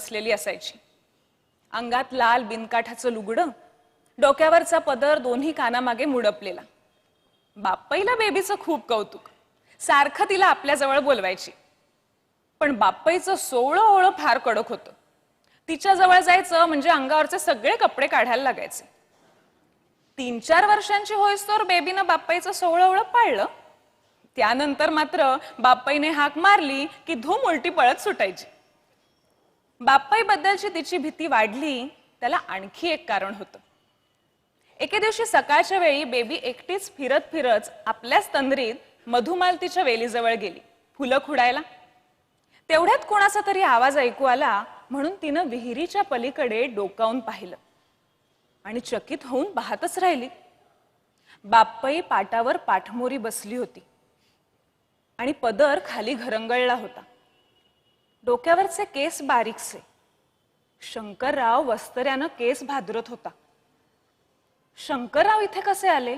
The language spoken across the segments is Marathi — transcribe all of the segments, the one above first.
बसलेली असायची. अंगात लाल बिनकाठाचं लुगडं, डोक्यावरचा पदर दोन्ही कानामागे मुडपलेला. बाप्पाईला बेबीचं खूप कौतुक. सारखं तिला आपल्याजवळ बोलवायची. पण बाप्पाईचं सोवळं ओळं फार कडक होतं. तिच्या जवळ जायचं म्हणजे अंगावरचे सगळे कपडे काढायला लागायचे. 3-4 वर्षांची होईस्तोवर बेबीनं बाप्पाईचं सोवळं ओळं पाळलं. त्यानंतर मात्र बाप्पाईने हाक मारली की धूम उलटी पळत सुटायची. बाप्पाईबद्दलची तिची भीती वाढली त्याला आणखी एक कारण होतं. एके दिवशी सकाळच्या वेळी बेबी एकटीच फिरत फिरत आपल्याच तंद्रीत मधुमालतीच्या वेलीजवळ गेली फुलं खुडायला. तेवढ्यात कोणाचा तरी आवाज ऐकू आला म्हणून तिनं विहिरीच्या पलीकडे डोकावून पाहिलं आणि चकित होऊन पाहतच राहिली. बाप्पाई पाटावर पाठमोरी बसली होती आणि पदर खाली घरंगळला होता. डोक्यावरचे केस बारीकसे. शंकरराव वस्तऱ्यानं केस भादरत होता. शंकरराव इथे कसे आले?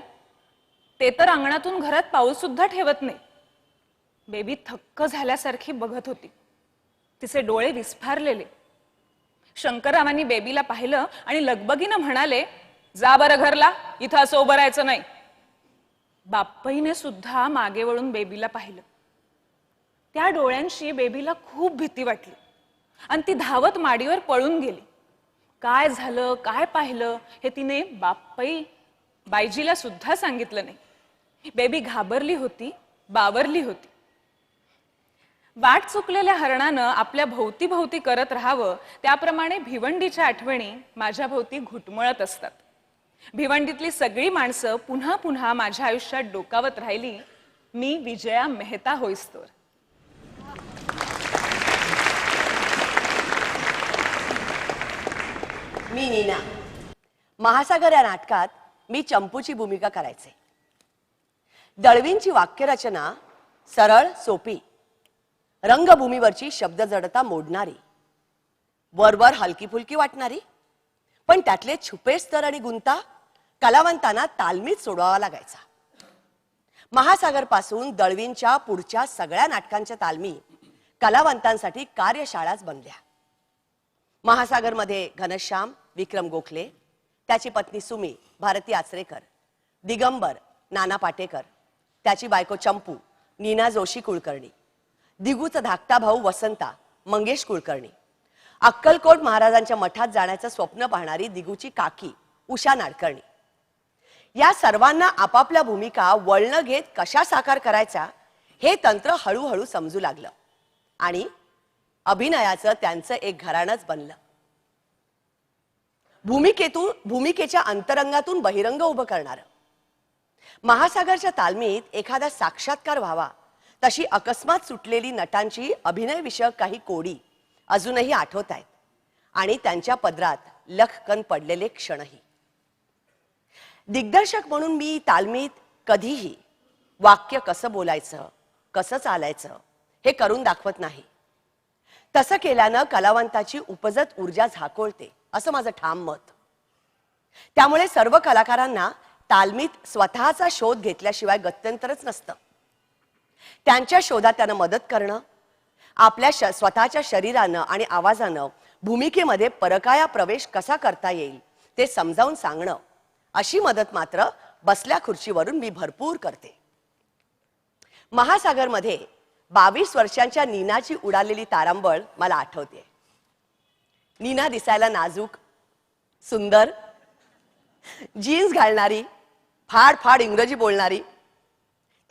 ते तर अंगणातून घरात पाऊल सुद्धा ठेवत नाही. बेबी थक्क झाल्यासारखी बघत होती. तिचे डोळे विस्फारलेले. शंकररावांनी बेबीला पाहिलं आणि लगबगीनं म्हणाले, जा बरं घरला, इथं असं उभं राहायचं नाही. बाप्पाईने सुद्धा मागे वळून बेबीला पाहिलं. त्या डोळ्यांशी बेबीला खूप भीती वाटली आणि ती धावत माडीवर पळून गेली. काय झालं, काय पाहिलं हे तिने बाईजीला सुद्धा सांगितलं नाही. बेबी घाबरली होती, बावरली होती. वाट चुकलेल्या हरणानं आपल्या भोवती भोवती करत राहावं त्याप्रमाणे भिवंडीच्या आठवणी माझ्या भोवती घुटमळत असतात. भिवंडीतली सगळी माणसं पुन्हा पुन्हा माझ्या आयुष्यात डोकावत राहिली. मी विजया मेहता होईस्तोवर. मी नीना. महासागर या नाटकात मी चंपूची भूमिका करायचे. दळवींची वाक्यरचना सरळ सोपी, रंगभूमीवरची शब्द जडता मोडणारी, वरवर हलकी फुलकी वाटणारी, पण त्यातले छुपे स्तर आणि गुंता कलावंतांना तालमीत सोडवावा लागायचा. महासागर पासून दळवींच्या पुढच्या सगळ्या नाटकांच्या तालमी कलावंतांसाठी कार्यशाळाच बनल्या. महासागरमध्ये घनश्याम विक्रम गोखले, त्याची पत्नी सुमी भारती आचरेकर, दिगंबर नाना पाटेकर, त्याची बायको चंपू नीना जोशी कुलकर्णी, दिगूचा धाकटा भाऊ वसंता मंगेश कुलकर्णी, अक्कलकोट महाराजांच्या मठात जाण्याचं स्वप्न पाहणारी दिगूची काकी उषा नाडकर्णी. या सर्वांना आपापल्या भूमिका वळण घेत कशा साकार करायच्या हे तंत्र हळूहळू समजू लागलं आणि अभिनयाचं त्यांचं एक घराणंच बनलं. भूमिकेच्या अंतरंगातून बहिरंग उभं करणारं. महासागरच्या तालमीत एखादा साक्षात्कार व्हावा तशी अकस्मात सुटलेली नटांची अभिनय विषयक काही कोडी अजूनही आठवत आहेत आणि त्यांच्या पदरात लखकन पडलेले क्षणही. दिग्दर्शक म्हणून मी तालमीत कधीही वाक्य कसं बोलायचं, कसं चालायचं हे करून दाखवत नाही. तसं केल्यानं कलावंताची उपजत ऊर्जा झाकोळते असं माझं ठाम मत. त्यामुळे सर्व कलाकारांना तालमीत स्वतःचा शोध घेतल्याशिवाय गत्यंतरच नसतं. त्यांच्या शोधात त्यांना मदत करणं, आपल्या स्वतःच्या शरीरानं आणि आवाजानं भूमिकेमध्ये परकाया प्रवेश कसा करता येईल ते समजावून सांगणं, अशी मदत मात्र बसल्या खुर्चीवरून मी भरपूर करते. महासागरमध्ये 22 वर्षांच्या नीनाची उडालेली तारांबळ मला आठवते. नीना दिसायला नाजूक, सुंदर, जीन्स घालणारी, फाड फाड इंग्रजी बोलणारी.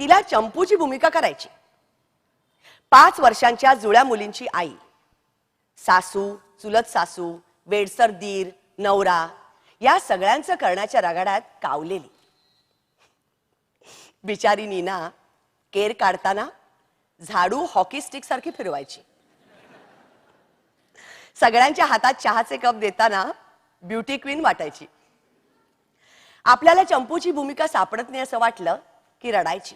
तिला चंपूची भूमिका करायची. 5 वर्षांच्या जुळ्या मुलींची आई, सासू, चुलत सासू, वेडसर दीर, नवरा या सगळ्यांचं करण्याच्या रगाड्यात कावलेली. बिचारी नीना केर काढताना झाडू हॉकी स्टिक सारखी फिरवायची. सगळ्यांच्या हातात चहाचे कप देताना ब्युटी क्वीन वाटायची. आपल्याला चंपूची भूमिका सापडत नाही असं वाटलं की रडायची.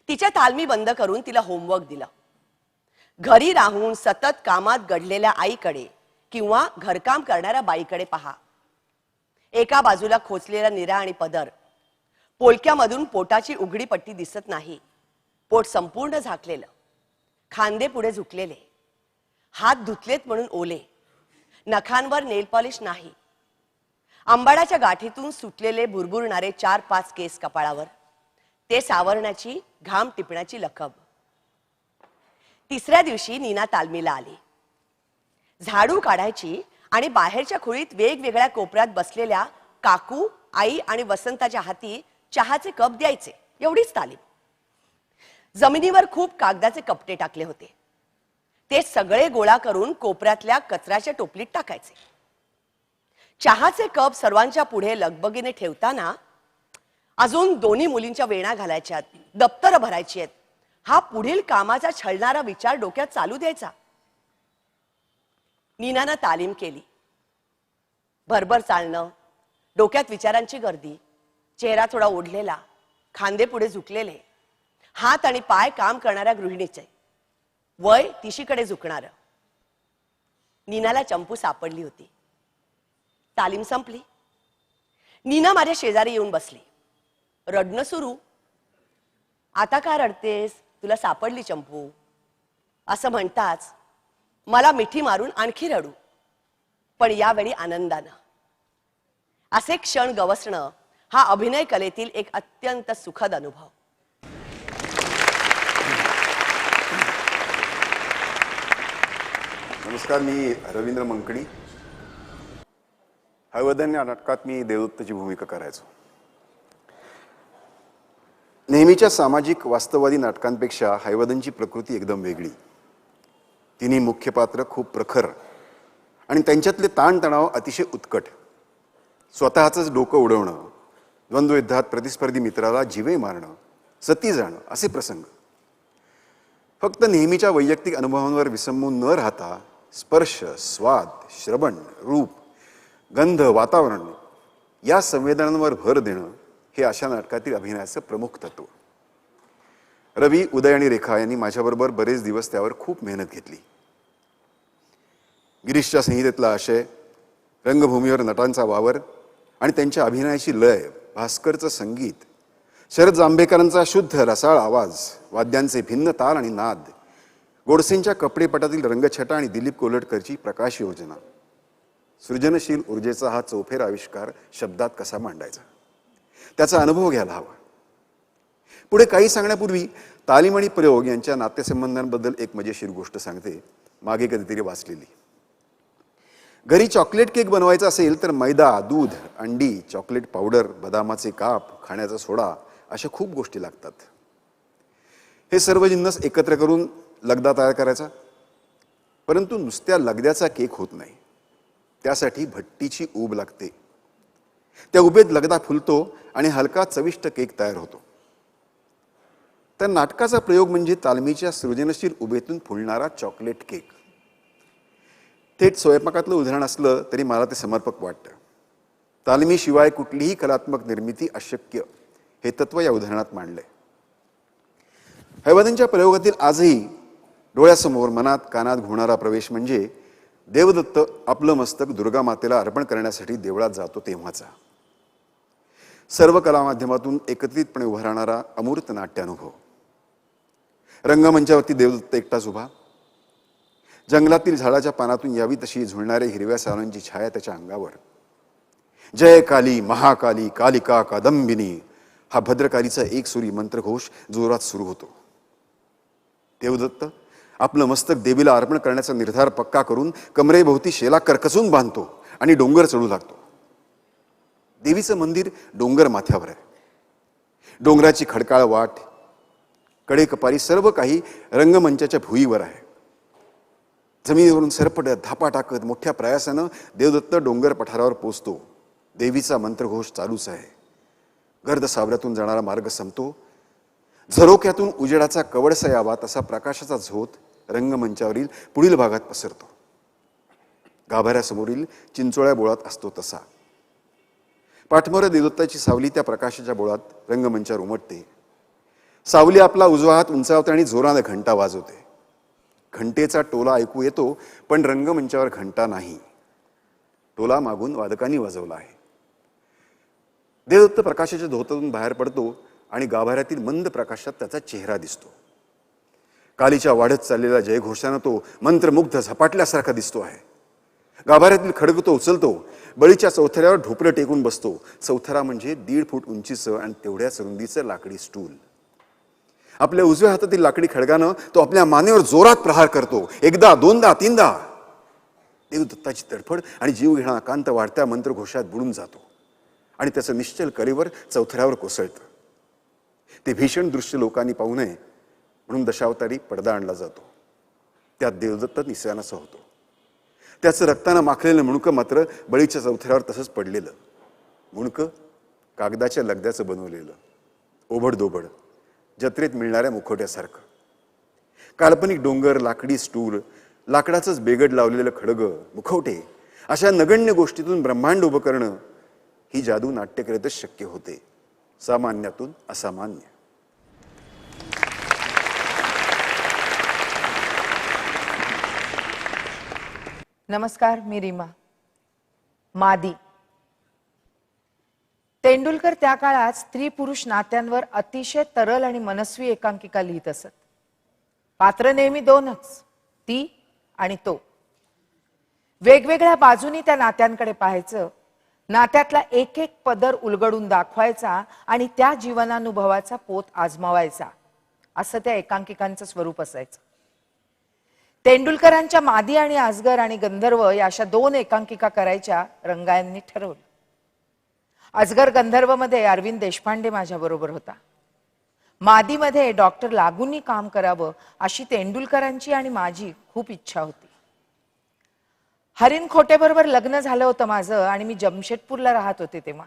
तिच्या तालमी बंद करून तिला होमवर्क दिलं. घरी राहून सतत कामात गडलेल्या आईकडे किंवा घरकाम करणाऱ्या बाईकडे पहा. एका बाजूला खोचलेला निरा आणि पदर, पोलक्यामधून पोटाची उघडी पट्टी दिसत नाही, पोट संपूर्ण झाकलेलं, खांदे पुढे झुकलेले, हात धुतलेत म्हणून ओले, नखांवर नेल पॉलिश नाही, आंबाड्याच्या गाठीतून सुटलेले बुरबुरणारे 4-5 केस कपाळावर, ते सावरण्याची घाम टिपण्याची लखब. तिसऱ्या दिवशी नीना तालमीला आली. झाडू काढायची आणि बाहेरच्या खोलीत वेगवेगळ्या कोपऱ्यात बसलेल्या काकू, आई आणि वसंताच्या हाती चहाचे कप द्यायचे, एवढीच तालीम. जमिनीवर खूप कागदाचे कपटे टाकले होते, ते सगळे गोळा करून कोपऱ्यातल्या कचऱ्याच्या टोपलीत टाकायचे. चहाचे कप सर्वांच्या पुढे लगबगीने ठेवताना अजून दोन्ही मुलींच्या वेणा घालायच्यात, दप्तर भरायची आहेत, हा पुढील कामाचा छळणारा विचार डोक्यात चालू द्यायचा. नीनानं तालीम केली. भरभर चालणं, डोक्यात विचारांची गर्दी, चेहरा थोडा ओढलेला, खांदे पुढे झुकलेले, हात आणि पाय काम करणाऱ्या गृहिणीचे, वय तिशीकडे झुकणार. नीनाला चंपू सापडली होती. तालीम संपली. नीना माझ्या शेजारी येऊन बसली. रडणं सुरू. आता का रडतेस, तुला सापडली चंपू, असं म्हणताच मला मिठी मारून आणखी रडू, पण यावेळी आनंदानं. असे क्षण गवसणं हा अभिनय कलेतील एक अत्यंत सुखद अनुभव. नमस्कार, मी रवींद्र मंकणी. हैवदन या नाटकात मी देवदत्तची भूमिका करायचो. नेहमीच्या सामाजिक वास्तववादी नाटकांपेक्षा हैवदनची प्रकृती एकदम वेगळी. तिन्ही मुख्य पात्र खूप प्रखर आणि त्यांच्यातले ताणतणाव अतिशय उत्कट. स्वतःचंच डोकं उडवणं, द्वंद्वयुद्धात प्रतिस्पर्धी मित्राला जीवे मारणं, सती जाणं असे प्रसंग. फक्त नेहमीच्या वैयक्तिक अनुभवांवर विसंबून न राहता स्पर्श, स्वाद, श्रवण, रूप, गंध, वातावरण या संवेदनांवर भर देणं हे अशा नाटकातील अभिनयाचं प्रमुख तत्व. रवी, उदय आणि रेखा यांनी माझ्याबरोबर बरेच दिवस त्यावर खूप मेहनत घेतली. गिरीशच्या संहितेतला आशय, रंगभूमीवर नटांचा वावर आणि त्यांच्या अभिनयाची लय, भास्करचं संगीत, शरद जांभेकरांचा शुद्ध रसाळ आवाज, वाद्यांचे भिन्न ताल आणि नाद, गोडसेंच्या कपडेपटातील रंगछटा आणि दिलीप कोलटकरची प्रकाश योजना, सृजनशील ऊर्जेचा हा चौफेर आविष्कार शब्दात कसा मांडायचा, त्याचा अनुभव घ्यायला हवा. पुढे काही सांगण्यापूर्वी तालीम आणि प्रयोग यांच्या नातेसंबंधांबद्दल एक मजेशीर गोष्ट सांगते, मागे कधीतरी वाचलेली. घरी चॉकलेट केक बनवायचा असेल तर मैदा, दूध, अंडी, चॉकलेट पावडर, बदामाचे काप, खाण्याचा सोडा अशा खूप गोष्टी लागतात. हे सर्व जिन्नस एकत्र करून लगदा तयार करायचा. परंतु नुसत्या लगद्याचा केक होत नाही, त्यासाठी भट्टीची ऊब लागते. त्या उभेत लगदा फुलतो आणि हलका चविष्ट केक तयार होतो. तर नाटकाचा प्रयोग म्हणजे तालमीच्या सृजनशील उभेतून फुलणारा चॉकलेट केक. थेट स्वयंपाकातलं उदाहरण असलं तरी मला ते समर्पक वाटतं. तालमीशिवाय कुठलीही कलात्मक निर्मिती अशक्य हे तत्व या उदाहरणात मांडलंय. हैवदनच्या प्रयोगातील आजही डोळ्यासमोर, मनात, कानात घुमणारा प्रवेश म्हणजे देवदत्त आपलं मस्तक दुर्गा मातेला अर्पण करण्यासाठी देवळात जातो तेव्हाचा. सर्व कलामाध्यमातून एकत्रितपणे उभा राहणारा अमूर्त नाट्यानुभव. रंगमंचावरती देवदत्त एकटाच उभा. जंगलातील झाडाच्या पानातून यावी तशी झुलणारे हिरव्या सावलांची छाया त्याच्या अंगावर. जय काली, महाकाली, कालिका, कादंबिनी हा भद्रकालीचा एकसुरी मंत्रघोष जोरात सुरू होतो. देवदत्त आपलं मस्तक देवीला अर्पण करण्याचा निर्धार पक्का करून कमरेभोवती शेला करकसून बांधतो आणि डोंगर चढू लागतो. देवीचं मंदिर डोंगर माथ्यावर आहे. डोंगराची खडकाळ वाट, कडेकपारी सर्व काही रंगमंचाच्या भुईवर आहे. जमिनीवरून सरपटत, धापा टाकत मोठ्या प्रयासानं देवदत्त डोंगर पठारावर पोचतो. देवीचा मंत्रघोष चालूच आहे. गर्द सावऱ्यातून जाणारा मार्ग संपतो. झरोक्यातून उजेडाचा कवडसा यावा तसा प्रकाशाचा झोत रंगमंचावरील पुढील भागात पसरतो. गाभाऱ्यासमोरील चिंचोळ्या बोळात असतो तसा. पाठमोर देवदत्ताची सावली त्या प्रकाशाच्या बोळात रंगमंचावर उमटते. सावली आपला उजवा हात उंचावते आणि जोराने घंटा वाजवते. घंटेचा टोला ऐकू येतो, पण रंगमंचावर घंटा नाही. टोला मागून वादकांनी वाजवला आहे. देवदत्त प्रकाशाच्या धोतातून बाहेर पडतो आणि गाभाऱ्यातील मंद प्रकाशात त्याचा चेहरा दिसतो. कालीच्या वाढत चाललेल्या जयघोषानं तो मंत्रमुग्ध झपाटल्यासारखा दिसतो आहे. गाभाऱ्यातील खडग तो उचलतो, बळीच्या चौथऱ्यावर ढोपरं टेकून बसतो. चौथरा म्हणजे 1.5 फूट उंचीचं आणि तेवढ्याच रुंदीचं लाकडी स्टूल. आपल्या उजव्या हातातील लाकडी खडगानं तो आपल्या मानेवर जोरात प्रहार करतो. एकदा, दोनदा, तीनदा. देवदत्ताची तडफड आणि जीव घेणा कांत वाढत्या मंत्रघोषात बुडून जातो आणि त्याचं निश्चल कलेवर चौथऱ्यावर कोसळतं. ते भीषण दृश्य लोकांनी पाहू नये म्हणून दशावतारी पडदा आणला जातो. त्यात देवदत्त निस्यानाचा होतो. त्याचं रक्तानं माखलेलं मुणकं मात्र बळीच्या चौथऱ्यावर तसंच पडलेलं. मुणकं कागदाच्या लगद्याचं बनवलेलं, ओबडधोबड, जत्रेत मिळणाऱ्या मुखवट्यासारखं. काल्पनिक डोंगर, लाकडी स्टूल, लाकडाचंच बेगड लावलेलं खडग, मुखवटे, अशा नगण्य गोष्टीतून ब्रह्मांड उभं करणं ही जादू नाट्यकलेतच शक्य होते. सामान्यातून असामान्य. नमस्कार, मी रीमा. मादी. तेंडुलकर त्या काळात स्त्री पुरुष नात्यांवर अतिशय तरल आणि मनस्वी एकांकिका लिहित असत. पात्र नेहमी दोनच, ती आणि तो. वेगवेगळ्या बाजूनी त्या नात्यांकडे पाहायचं, नात्यातला एक एक पदर उलगडून दाखवायचा आणि त्या जीवनानुभवाचा पोत आजमावायचा, असं त्या एकांकिकांचं स्वरूप असायचं. तेंडुलकरांच्या मादी आणि आजगर आणि गंधर्व या अशा 2 एकांकिका करायच्या रंगायननी ठरवलं. अजगर गंधर्व मध्ये अरविंद देशपांडे माझ्या बरोबर होता. मादीमध्ये डॉक्टर लागूंनी काम करावं अशी तेंडुलकरांची आणि माझी खूप इच्छा होती. हरीन खोटेबरोबर लग्न झालं होतं माझं आणि मी जमशेदपूरला राहत होते तेव्हा.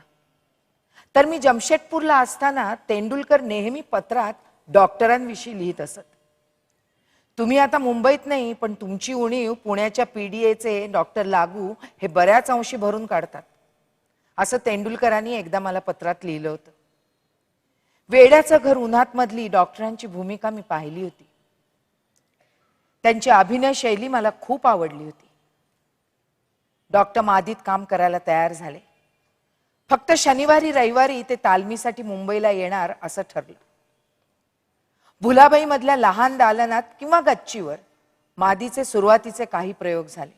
तर मी जमशेदपूरला असताना तेंडुलकर नेहमी पत्रात डॉक्टरांविषयी लिहित असत. तुम्ही आता मुंबईत नाही, पण तुमची उणीव पुण्याच्या PDAचे डॉक्टर लागू हे बऱ्याच अंशी भरून काढतात, असं तेंडुलकरांनी एकदा मला पत्रात लिहिलं होतं. वेड्याचं घर उन्हात मधली डॉक्टरांची भूमिका मी पाहिली होती. त्यांची अभिनय शैली मला खूप आवडली होती. डॉक्टर मादीत काम करायला तयार झाले. फक्त शनिवारी रविवारी ते तालमीसाठी मुंबईला येणार असं ठरलं. भुलाबाई मधल्या लहान दालनात किंवा गच्चीवर मादीचे सुरुवातीचे काही प्रयोग झाले.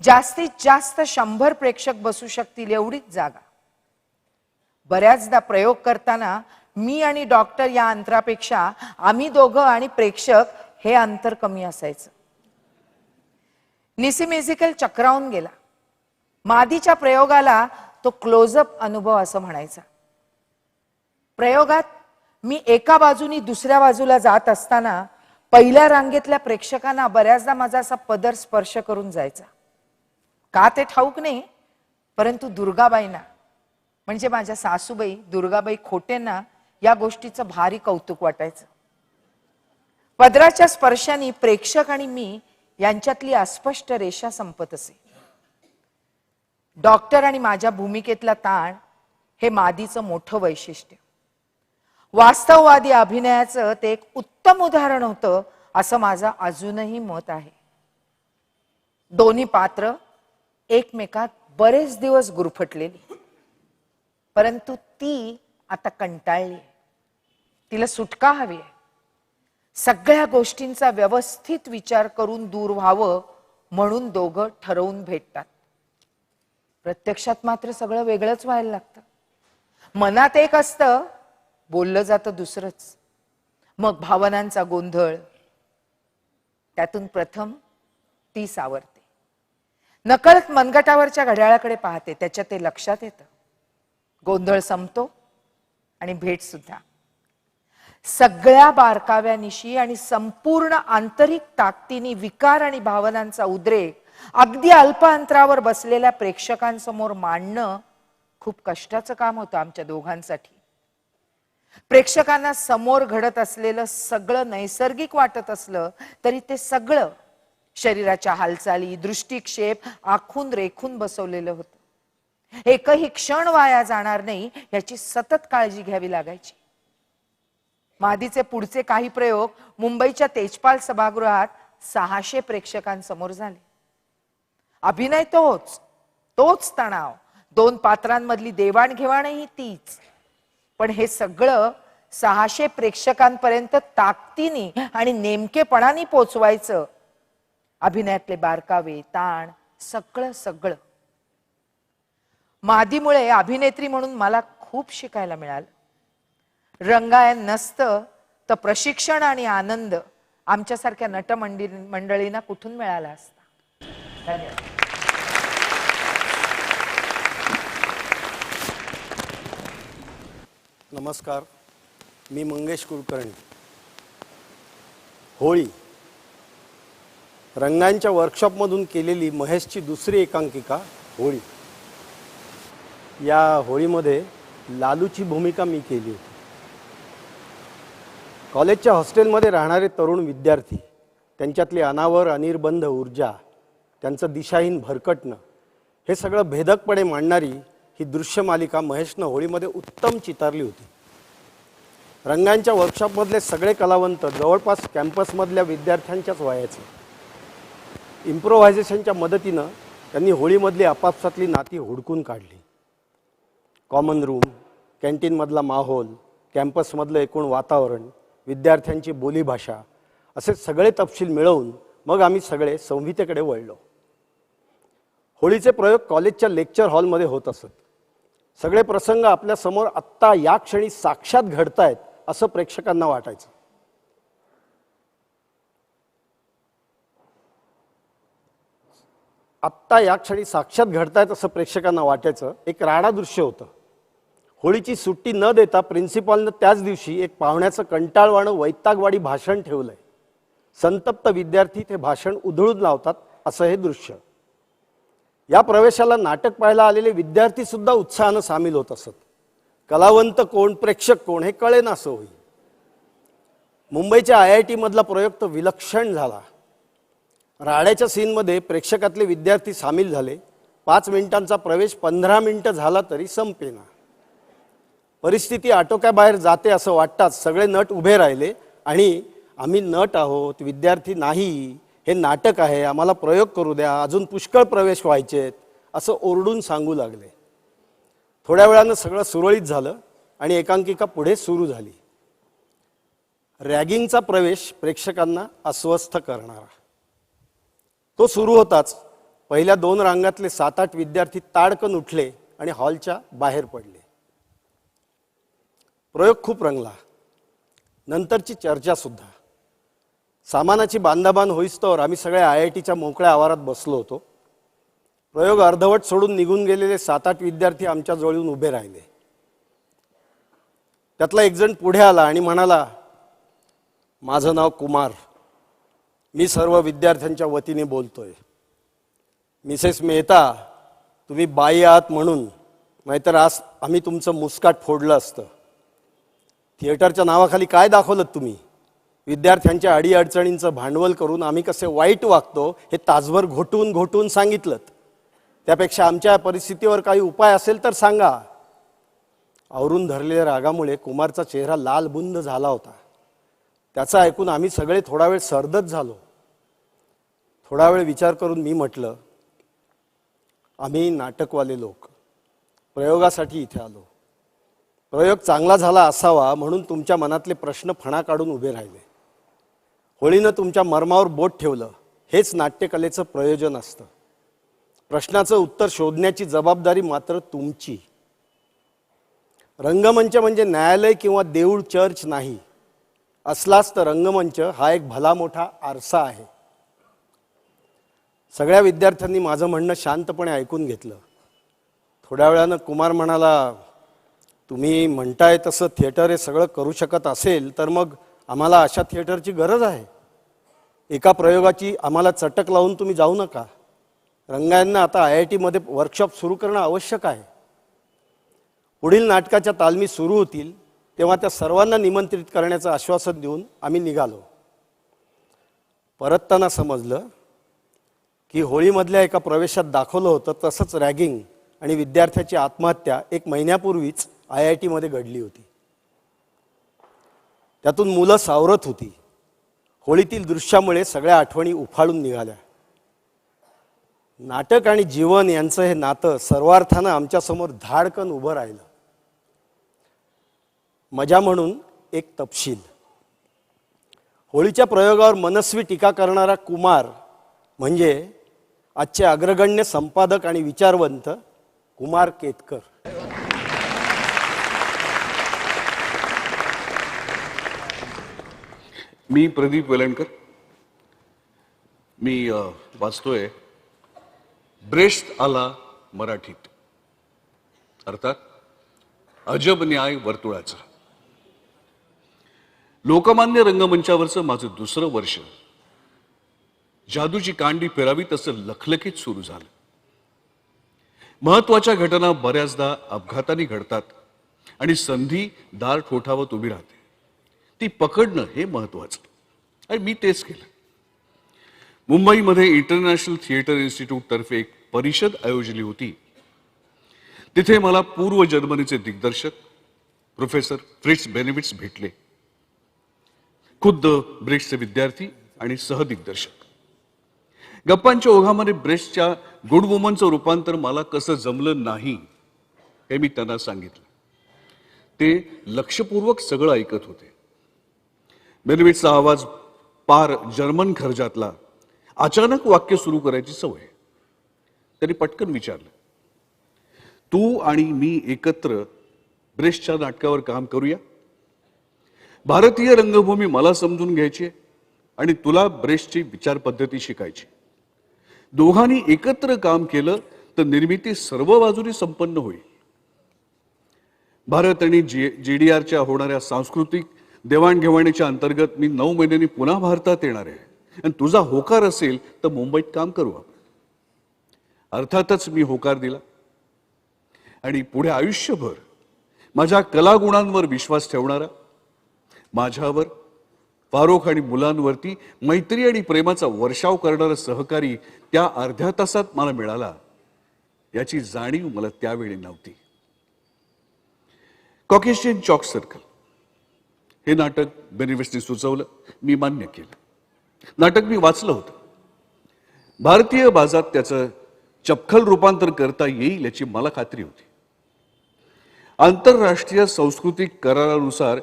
जास्तीत जास्त 100 प्रेक्षक बसू शकतील एवढीच जागा. बऱ्याचदा प्रयोग करताना मी आणि डॉक्टर या अंतरापेक्षा आम्ही दोघं आणि प्रेक्षक हे अंतर कमी असायचं. निसी म्युझिकल चक्रावून गेला. मादीच्या प्रयोगाला तो क्लोजअप अनुभव असं म्हणायचा. प्रयोगात मी एका बाजूनी दुसऱ्या बाजूला जात असताना पहिल्या रांगेतल्या प्रेक्षकांना बऱ्याचदा माझा असा पदर स्पर्श करून जायचा. का ते ठाऊक नाही, परंतु दुर्गाबाईंना म्हणजे माझ्या सासूबाई दुर्गाबाई खोटेंना या गोष्टीचं भारी कौतुक वाटायचं. पदराच्या स्पर्शाने प्रेक्षक आणि मी यांच्यातली अस्पष्ट रेषा संपत असे. डॉक्टर आणि माझ्या भूमिकेतला ताण हे मादीचं मोठं वैशिष्ट्य. वास्तववादी अभिनयाचं ते एक उत्तम उदाहरण होतं असं माझं अजूनही मत आहे. दोन्ही पात्र एकमेकात बरेच दिवस गुरफटलेली, परंतु ती आता कंटाळली. तिला सुटका हवी आहे. सगळ्या गोष्टींचा व्यवस्थित विचार करून दूर व्हावं म्हणून दोघं ठरवून भेटतात. प्रत्यक्षात मात्र सगळं वेगळंच व्हायला लागतं. मनात एक असतं, बोललं जातं दुसरंच. मग भावनांचा गोंधळ. त्यातून प्रथम ती सावरते. नकळत मनगटावरच्या घड्याळाकडे पाहते. त्याच्या ते लक्षात येतं. गोंधळ संपतो आणि भेट सुद्धा. सगळ्या बारकाव्यानिशी आणि संपूर्ण आंतरिक ताकदीने विकार आणि भावनांचा उद्रेक अगदी अल्प अंतरावर बसलेल्या प्रेक्षकांसमोर मांडणं खूप कष्टाचं काम होतं आमच्या दोघांसाठी. प्रेक्षकांना समोर घडत असलेलं सगळं नैसर्गिक वाटत असलं तरी ते सगळं शरीराच्या हालचाली, दृष्टिक्षेप आखून रेखून बसवलेलं होतं. एकही क्षण वाया जाणार नाही याची सतत काळजी घ्यावी लागायची. मादीचे पुढचे काही प्रयोग मुंबईच्या तेजपाल सभागृहात 600 प्रेक्षकांसमोर झाले. अभिनय तोच तणाव, 2 पात्रांमधली देवाणघेवाणही तीच. पण हे सगळं 600 प्रेक्षकांपर्यंत ताकदीने आणि नेमकेपणाने पोचवायचं, अभिनयातले बारकावे, ताण, सगळं. मादीमुळे अभिनेत्री म्हणून मला खूप शिकायला मिळालं. रंगायन नसतं तर प्रशिक्षण आणि आनंद आमच्यासारख्या मंडळींना कुठून मिळाला असता. धन्यवाद. नमस्कार, मी मंगेश कुलकर्णी. होळी रंगांच्या वर्कशॉपमधून केलेली महेशची दुसरी एकांकिका होळी. या होळीमध्ये लालूची भूमिका मी केली होती. कॉलेजच्या हॉस्टेलमध्ये राहणारे तरुण विद्यार्थी, त्यांच्यातली अनावर अनिर्बंध ऊर्जा, त्यांचं दिशाहीन भरकटणं, हे सगळं भेदकपणे मांडणारी ही दृश्य मालिका महेशनं होळीमध्ये उत्तम चितारली होती. रंगांच्या वर्कशॉपमधले सगळे कलावंत जवळपास कॅम्पसमधल्या विद्यार्थ्यांच्याच वयाचे. इम्प्रोव्हायझेशनच्या मदतीनं त्यांनी होळीमधली आपापसातली नाती हुडकून काढली. कॉमन रूम, कॅन्टीनमधला माहोल, कॅम्पसमधलं एकूण वातावरण, विद्यार्थ्यांची बोलीभाषा, असे सगळे तपशील मिळवून मग आम्ही सगळे संहितेकडे वळलो. होळीचे प्रयोग कॉलेजच्या लेक्चर हॉलमध्ये होत असत. सगळे प्रसंग आपल्यासमोर आत्ता या क्षणी साक्षात घडतायत असं प्रेक्षकांना वाटायचं. आत्ता या क्षणी साक्षात घडतायत असं प्रेक्षकांना वाटायचं. एक राडा दृश्य होतं. होळीची सुट्टी न देता प्रिन्सिपॉलनं त्याच दिवशी एक पाहुण्याचं कंटाळवाणं वैतागवाडी भाषण ठेवलंय. संतप्त विद्यार्थी ते भाषण उधळून लावतात असं हे दृश्य. या प्रवेशाला नाटक पाहायला आलेले विद्यार्थी सुद्धा उत्साहानं सामील होत असत. कलावंत कोण, प्रेक्षक कोण हे कळेनासं होई. मुंबईच्या IIT मधला प्रयोग तर विलक्षण झाला. राड्याच्या सीनमध्ये प्रेक्षकातले विद्यार्थी सामील झाले. 5 मिनिटांचा प्रवेश 15 मिनिटं झाला तरी संपेना. परिस्थिती आटोक्याबाहेर जाते असं वाटताच सगळे नट उभे राहिले आणि आम्ही नट आहोत, विद्यार्थी नाही, हे नाटक आहे, आम्हाला प्रयोग करू द्या, अजून पुष्कळ प्रवेश व्हायचेत असं ओरडून सांगू लागले. थोड्या वेळानं सगळं सुरळीत झालं आणि एकांकिका पुढे सुरू झाली. रॅगिंगचा प्रवेश प्रेक्षकांना अस्वस्थ करणारा. तो सुरू होताच पहिल्या 2 रांगातले 7-8 विद्यार्थी ताडकन उठले आणि हॉलच्या बाहेर पडले. प्रयोग खूप रंगला. नंतरची चर्चा सुद्धा. सामानाची बांधाबांध होईस्तोवर आम्ही सगळे IITच्या मोकळ्या आवारात बसलो होतो. प्रयोग अर्धवट सोडून निघून गेलेले 7-8 विद्यार्थी आमच्या जवळून उभे राहिले. त्यातला एक जण पुढे आला आणि म्हणाला, माझं नाव कुमार, मी सर्व विद्यार्थ्यांच्या वतीने बोलतोय. मिसेस मेहता, तुम्ही बाई आहात म्हणून, नाहीतर आज आम्ही तुमचं मुस्काट फोडलं असतं. थिएटरच्या नावाखाली काय दाखवलं तुम्ही? विद्यार्थ्यांच्या अडीअडचणींचं भांडवल करून आम्ही कसे वाईट वागतो हे तासभर घोटून सांगितलं. त्यापेक्षा आमच्या परिस्थितीवर काही उपाय असेल तर सांगा. आवरून धरलेल्या रागामुळे कुमारचा चेहरा लालबुंद झाला होता. त्याचं ऐकून आम्ही सगळे थोडा वेळ सरदच झालो. थोडा वेळ विचार करून मी म्हटलं, आम्ही नाटकवाले लोक प्रयोगासाठी इथे आलो. प्रयोग चांगला झाला असावा म्हणून तुमच्या मनातले प्रश्न फणा काढून उभे राहिले. होळीनं तुमच्या मर्मावर बोट ठेवलं. हेच नाट्यकलेचं प्रयोजन असतं. प्रश्नाचं उत्तर शोधण्याची जबाबदारी मात्र तुमची. रंगमंच म्हणजे न्यायालय किंवा देऊळ, चर्च नाही. असलाच तर रंगमंच हा एक भला मोठा आरसा आहे. सगळ्या विद्यार्थ्यांनी माझं म्हणणं शांतपणे ऐकून घेतलं. थोड्या वेळानं कुमार म्हणाला, तुम्ही म्हणताय तसं थिएटर हे सगळं करू शकत असेल तर मग आम्हाला अशा थिएटरची गरज आहे. एका प्रयोगाची आम्हाला चटक लावून तुम्ही जाऊ नका. रंगायननं आता IIT मध्ये वर्कशॉप सुरू करणं आवश्यक आहे. पुढील नाटकाच्या तालमी सुरू होतील तेव्हा त्या सर्वांना निमंत्रित करण्याचं आश्वासन देऊन आम्ही निघालो. परतताना समजलं की होळीमधल्या एका प्रवेशात दाखवलं होतं तसंच रॅगिंग आणि विद्यार्थ्याची आत्महत्या 1 महिन्यापूर्वीच IIT मध्ये घडली होती. त्यातून मुलं सावरत होती. होळीतील दृश्यामुळे सगळ्या आठवणी उफाळून निघाल्या. नाटक आणि जीवन यांचं हे नातं सर्वार्थानं आमच्यासमोर धाडकन उभं राहिलं. मजा म्हणून एक तपशील. होळीच्या प्रयोगावर मनस्वी टीका करणारा कुमार म्हणजे आजचे अग्रगण्य संपादक आणि विचारवंत कुमार केतकर. मी प्रदीप वेलणकर. मी वाचतोय ब्रेस्ट आला मराठीत, अर्थात अजब न्याय वर्तुळाचा. लोकमान्य रंगमंचावरचं माझं दुसरं वर्ष जादूची कांडी फिरावी तसं लखलखीत सुरू झालं. महत्वाच्या घटना बऱ्याचदा अपघाताने घडतात आणि संधी दार ठोठावत उभी राहते. ती पकडणं हे महत्वाचं, आणि मी तेच केलं. मुंबईमध्ये इंटरनॅशनल थिएटर इन्स्टिट्यूट तर्फे एक परिषद आयोजली होती. तिथे मला पूर्व जर्मनीचे दिग्दर्शक प्रोफेसर फ्रिट्स बेनेविट्स भेटले, खुद्द ब्रेस्टचे विद्यार्थी आणि सहदिग्दर्शक. गप्पांच्या ओघामध्ये ब्रेस्टच्या गुड वुमनचं रूपांतर मला कसं जमलं नाही हे मी त्यांना सांगितलं. ते लक्षपूर्वक सगळं ऐकत होते. बेनेविट्सचा आवाज पार जर्मन खर्जातला. अचानक वाक्य सुरू करायची सवय. त्यांनी पटकन विचारलं, तू आणि मी एकत्र ब्रेस्टच्या नाटकावर काम करूया? भारतीय रंगभूमी मला समजून घ्यायची आणि तुला ब्रेस्टची विचार पद्धती शिकायची. दोघांनी एकत्र काम केलं तर निर्मिती सर्व बाजूनी संपन्न होईल. भारत आणि GDRच्या होणाऱ्या सांस्कृतिक देवाणघेवाणीच्या अंतर्गत मी 9 महिन्यांनी पुन्हा भारतात येणार आहे, आणि तुझा होकार असेल तर मुंबईत काम करू आपण. अर्थातच मी होकार दिला आणि पुढे आयुष्यभर माझ्या कलागुणांवर विश्वास ठेवणारा, माझ्यावर, फारोख आणि मुलांवरती मैत्री आणि प्रेमाचा वर्षाव करणारा सहकारी त्या अर्ध्या तासात मला मिळाला, याची जाणीव मला त्यावेळी नव्हती. कॉकेशियन चॉक सर्कल हे नाटक बेनेविट्सने सुचवलं, मी मान्य केलं. नाटक मी वाचलं होतं. भारतीय बाजात त्याचं चपखल रूपांतर करता येईल याची मला खात्री होती. आंतरराष्ट्रीय सांस्कृतिक करारानुसार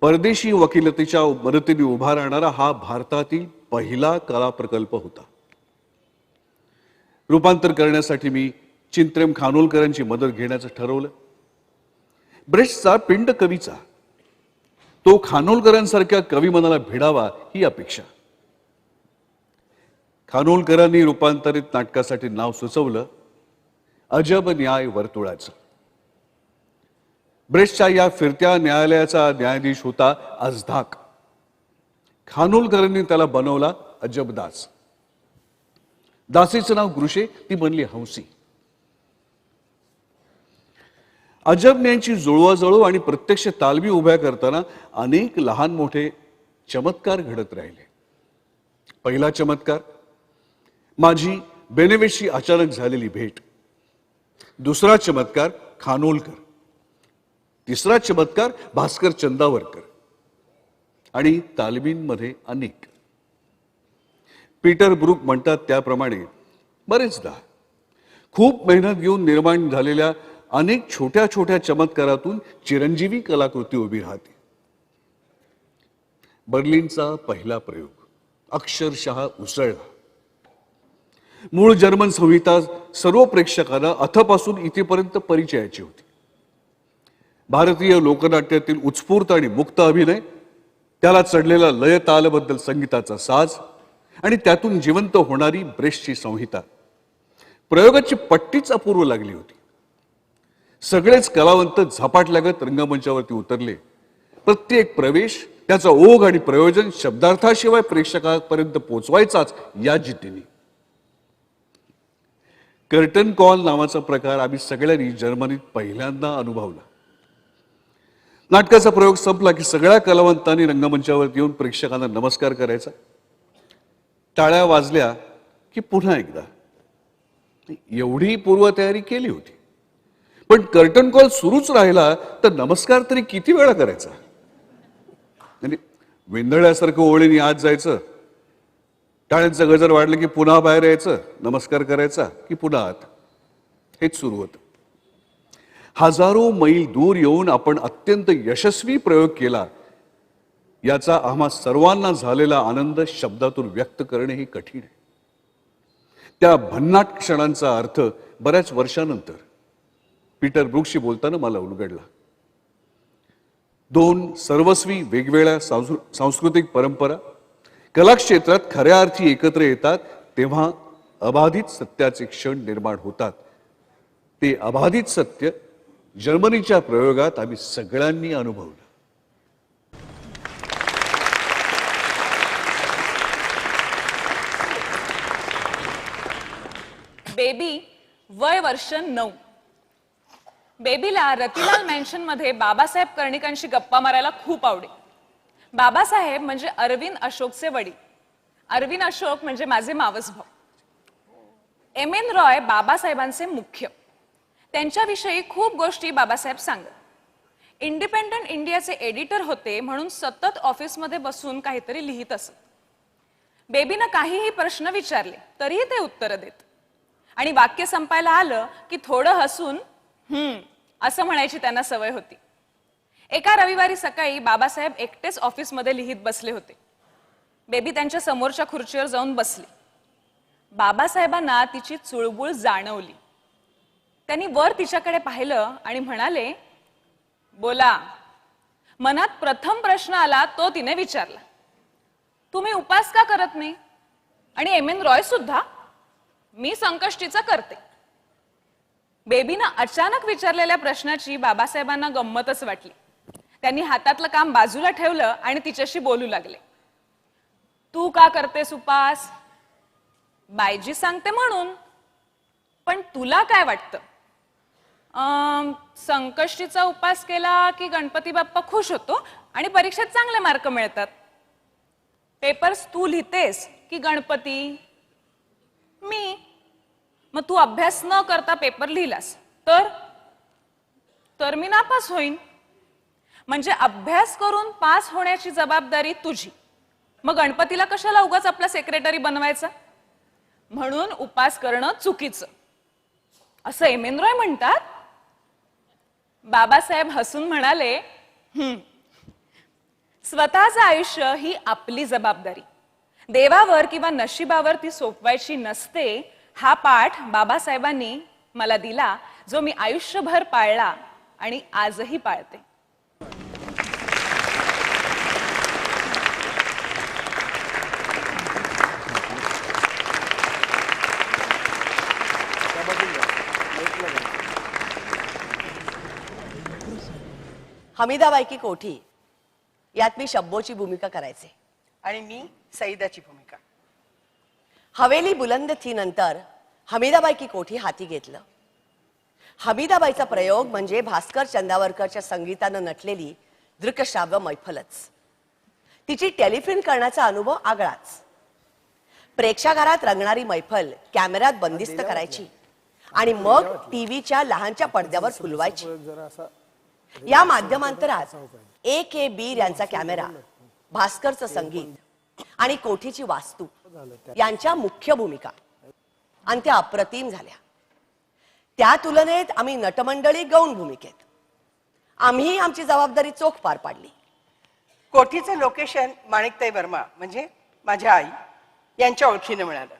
परदेशी वकिलतीच्या मदतीने उभा राहणारा हा भारतातील पहिला कला प्रकल्प होता. रूपांतर करण्यासाठी मी चिंत्रेम खानोलकरांची मदत घेण्याचं ठरवलं. ब्रेस्टचा पिंड कवीचा, तो खानोलकरांसारख्या कवी मनाला भिडावा ही अपेक्षा. खानोलकरांनी रूपांतरित नाटकासाठी नाव सुचवलं अजब न्याय वर्तुळाचं. ब्रेस्टच्या या फिरत्या न्यायालयाचा न्यायाधीश होता अजधाक. खानोलकरांनी त्याला बनवला अजबदास. दासीचं नाव गृषे, ती बनली हंसी. अजब न्यायांची जुळवाजुळव आणि प्रत्यक्ष तालमी उभ्या करताना अनेक लहान मोठे चमत्कार घडत राहिले. पहिला चमत्कार माझी बेनेविट्सशी अचानक झालेली भेट. दुसरा चमत्कार खानोलकर. तिसरा चमत्कार भास्कर चंदावरकर. आणि तालमींमध्ये अनेक. पीटर ब्रूक म्हणतात त्याप्रमाणे बरेचदा खूप मेहनत घेऊन निर्माण झालेल्या अनेक छोट्या छोट्या चमत्कारातून चिरंजीवी कलाकृती उभी राहते. बर्लिनचा पहिला प्रयोग अक्षरशः उसळला. मूळ जर्मन संहिता सर्व प्रेक्षकांना अथपासून इथेपर्यंत परिचयाची होती. भारतीय लोकनाट्यातील उत्स्फूर्त आणि मुक्त अभिनय, त्याला चढलेला लय तालबद्दल संगीताचा साज आणि त्यातून जिवंत होणारी ब्रेस्टची संहिता. प्रयोगाची पट्टीच अपूर्व लागली होती. सगळेच कलावंत झपाटल्यागत रंगमंचावरती उतरले. प्रत्येक प्रवेश, त्याचा ओघ आणि प्रयोजन शब्दार्थाशिवाय प्रेक्षकापर्यंत पोहोचवायचाच या जिद्दीने. कर्टन कॉल नावाचा प्रकार आम्ही सगळ्यांनी जर्मनीत पहिल्यांदा अनुभवला. नाटकाचा प्रयोग संपला की सगळ्या कलावंतांनी रंगमंचावरती येऊन प्रेक्षकांना नमस्कार करायचा. टाळ्या वाजल्या की पुन्हा एकदा. एवढी पूर्वतयारी केली होती, पण कर्टन कॉल सुरूच राहिला तर नमस्कार तरी किती वेळा करायचा? म्हणजे विंधळ्यासारखं ओळीने आत जायचं, टाळ्यांचं गजर वाढलं की पुन्हा बाहेर यायचं, नमस्कार करायचा की पुन्हा आत. हेच सुरू होतं. हजारो मैल दूर येऊन आपण अत्यंत यशस्वी प्रयोग केला याचा आम्हा सर्वांना झालेला आनंद शब्दातून व्यक्त करणे ही कठीण आहे. त्या भन्नाट क्षणांचा अर्थ बऱ्याच वर्षानंतर पीटर ब्रूक्सशी बोलताना मला उलगडला. दोन सर्वस्वी वेगवेगळ्या सांस्कृतिक परंपरा कलाक्षेत्रात खऱ्या अर्थी एकत्र येतात तेव्हा अबाधित सत्याचे क्षण निर्माण होतात. ते अबाधित सत्य जर्मनीच्या प्रयोगात आम्ही सगळ्यांनी अनुभवलं. बेबी वय वर्ष 9. बेबीला रतिलाल मॅन्शन मध्ये बाबासाहेब कर्णिकांशी गप्पा मारायला खूप आवडे. बाबासाहेब म्हणजे अरविंद अशोकचे वडील. अरविंद अशोक म्हणजे माझे मावस भाऊ. एम.एन. रॉय बाबासाहेबांचे मुख्य. त्यांच्याविषयी खूप गोष्टी बाबासाहेब सांगत. इंडिपेंडंट इंडियाचे एडिटर होते म्हणून सतत ऑफिसमध्ये बसून काहीतरी लिहित असत. बेबीनं काहीही प्रश्न विचारले तरीही ते उत्तर देत आणि वाक्य संपायला आलं की थोडं हसून असं म्हणायची त्यांना सवय होती. एका रविवारी सकाळी बाबासाहेब एकटेच ऑफिसमध्ये लिहित बसले होते. बेबी त्यांच्या समोरच्या खुर्चीवर जाऊन बसली. बाबासाहेबांना तिची चुळबुळ जाणवली. त्यांनी वर तिच्याकडे पाहिलं आणि म्हणाले, बोला. मनात प्रथम प्रश्न आला तो तिने विचारला, तुम्ही उपास का करत नाही? आणि एम.एन. रॉय सुद्धा? मी संकष्टीचा करते. बेबीनं अचानक विचारलेल्या प्रश्नाची बाबासाहेबांना गंमतच वाटली. त्यांनी हातातलं काम बाजूला ठेवलं आणि तिच्याशी बोलू लागले. तू का करतेस उपास? बायजी सांगते म्हणून. पण तुला काय वाटतं? संकष्टीचा उपास केला की गणपती बाप्पा खुश होतो आणि परीक्षेत चांगले मार्क मिळतात. पेपर्स तू लिहितेस की गणपती? मी. मग तू अभ्यास न करता पेपर लिहिलास तर मी नापास होईन. म्हणजे अभ्यास करून पास होण्याची जबाबदारी तुझी. मग गणपतीला कशाला उगाच आपला सेक्रेटरी बनवायचा? म्हणून उपास करणं चुकीचं असं एम.एन. रॉय म्हणतात. बाबासाहेब हसून म्हणाले, स्वतःचं आयुष्य ही आपली जबाबदारी. देवावर किंवा नशिबावर ती सोपवायची नसते. हा पाठ बाबासाहेबांनी मला दिला, जो मी आयुष्यभर पाळला आणि आजही पाळते. हमीदाबाई की कोठी यात मी शब्बोची भूमिका करायचे आणि मी सईदाची भूमिका. हवेली बुलंद थी नंतर हमीदाबाई की कोठी हाती घेतलं. हमीदाबाईचा प्रयोग म्हणजे भास्कर चंदावरकरच्या संगीतानं नटलेली दृकश्राव्य मैफलच. तिची टेलिफिल्म करण्याचा अनुभव आगळाच. प्रेक्षागारात रंगणारी मैफल कॅमेऱ्यात बंदिस्त करायची आणि मग टीव्हीच्या लहानच्या पडद्यावर फुलवायची. या माध्यमांतरात A.K. बीर यांचा कॅमेरा, भास्करचं संगीत आणि कोठीची वास्तू यांच्या मुख्य भूमिका आणि त्या अप्रतिम झाल्या. त्या तुलनेत आम्ही नटमंडळी गौण भूमिकेत. आम्ही आमची जबाबदारी चोख पार पाडली. कोठीचं लोकेशन माणिकताई वर्मा म्हणजे माझ्या आई यांच्या ओळखीनं मिळालं.